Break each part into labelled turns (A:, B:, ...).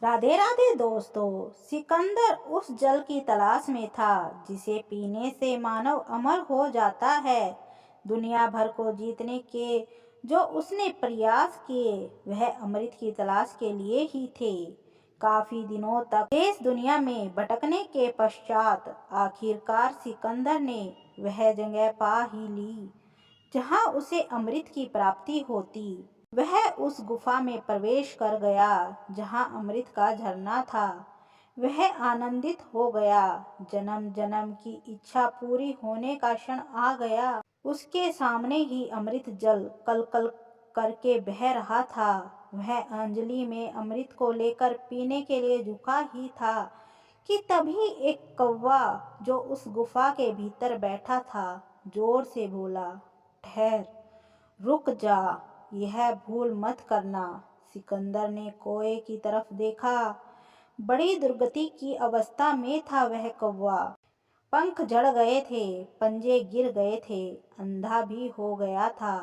A: राधे राधे दोस्तों। सिकंदर उस जल की तलाश में था जिसे पीने से मानव अमर हो जाता है। दुनिया भर को जीतने के जो उसने प्रयास किए वह अमृत की तलाश के लिए ही थे। काफी दिनों तक देश दुनिया में भटकने के पश्चात आखिरकार सिकंदर ने वह जगह पा ही ली जहां उसे अमृत की प्राप्ति होती। वह उस गुफा में प्रवेश कर गया जहां अमृत का झरना था। वह आनंदित हो गया। जन्म जन्म की इच्छा पूरी होने का क्षण आ गया। उसके सामने ही अमृत जल कल कल करके बह रहा था। वह अंजलि में अमृत को लेकर पीने के लिए झुका ही था कि तभी एक कौवा जो उस गुफा के भीतर बैठा था जोर से बोला, ठहर, रुक जा, यह भूल मत करना। सिकंदर ने कोए की तरफ देखा। बड़ी दुर्गति की अवस्था में था वह कौवा। पंख झड़ गए थे, पंजे गिर गए थे, अंधा भी हो गया था।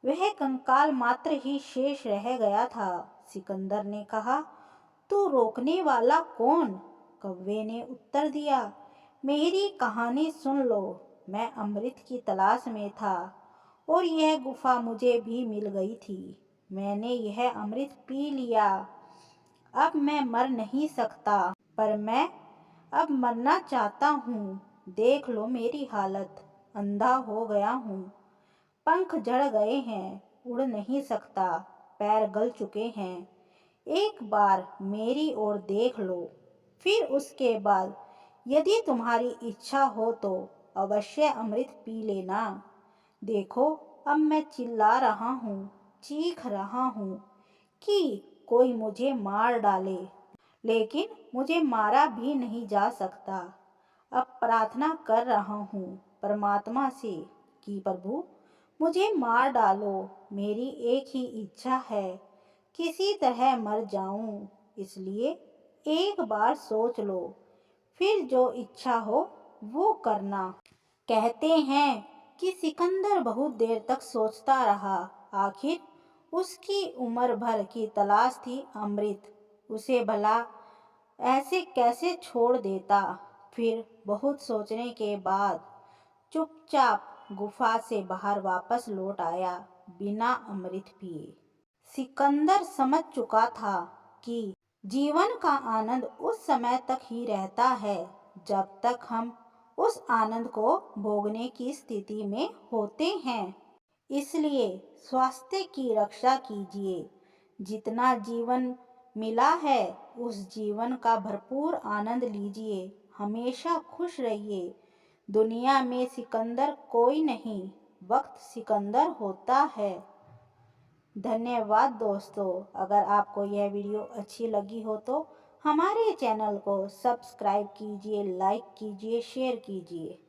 A: वह कंकाल मात्र ही शेष रह गया था। सिकंदर ने कहा, तू रोकने वाला कौन? कौवे ने उत्तर दिया, मेरी कहानी सुन लो। मैं अमृत की तलाश में था और यह गुफा मुझे भी मिल गई थी। मैंने यह अमृत पी लिया। अब मैं मर नहीं सकता, पर मैं अब मरना चाहता हूँ। देख लो मेरी हालत, अंधा हो गया हूँ, पंख झड़ गए हैं, उड़ नहीं सकता, पैर गल चुके हैं। एक बार मेरी ओर देख लो, फिर उसके बाद यदि तुम्हारी इच्छा हो तो अवश्य अमृत पी लेना। देखो, अब मैं चिल्ला रहा हूँ, चीख रहा हूँ कि कोई मुझे मार डाले, लेकिन मुझे मारा भी नहीं जा सकता। अब प्रार्थना कर रहा हूँ परमात्मा से कि प्रभु मुझे मार डालो। मेरी एक ही इच्छा है, किसी तरह मर जाऊं। इसलिए एक बार सोच लो, फिर जो इच्छा हो वो करना। कहते हैं कि सिकंदर बहुत देर तक सोचता रहा। आखिर उसकी उम्र भर की तलाश थी अमृत, उसे भला ऐसे कैसे छोड़ देता। फिर बहुत सोचने के बाद चुपचाप गुफा से बाहर वापस लौट आया बिना अमृत पिए। सिकंदर समझ चुका था कि जीवन का आनंद उस समय तक ही रहता है जब तक हम उस आनंद को भोगने की स्थिति में होते हैं। इसलिए स्वास्थ्य की रक्षा कीजिए। जितना जीवन मिला है उस जीवन का भरपूर आनंद लीजिए। हमेशा खुश रहिए। दुनिया में सिकंदर कोई नहीं, वक्त सिकंदर होता है। धन्यवाद दोस्तों। अगर आपको यह वीडियो अच्छी लगी हो तो हमारे चैनल को सब्सक्राइब कीजिए, लाइक कीजिए, शेयर कीजिए।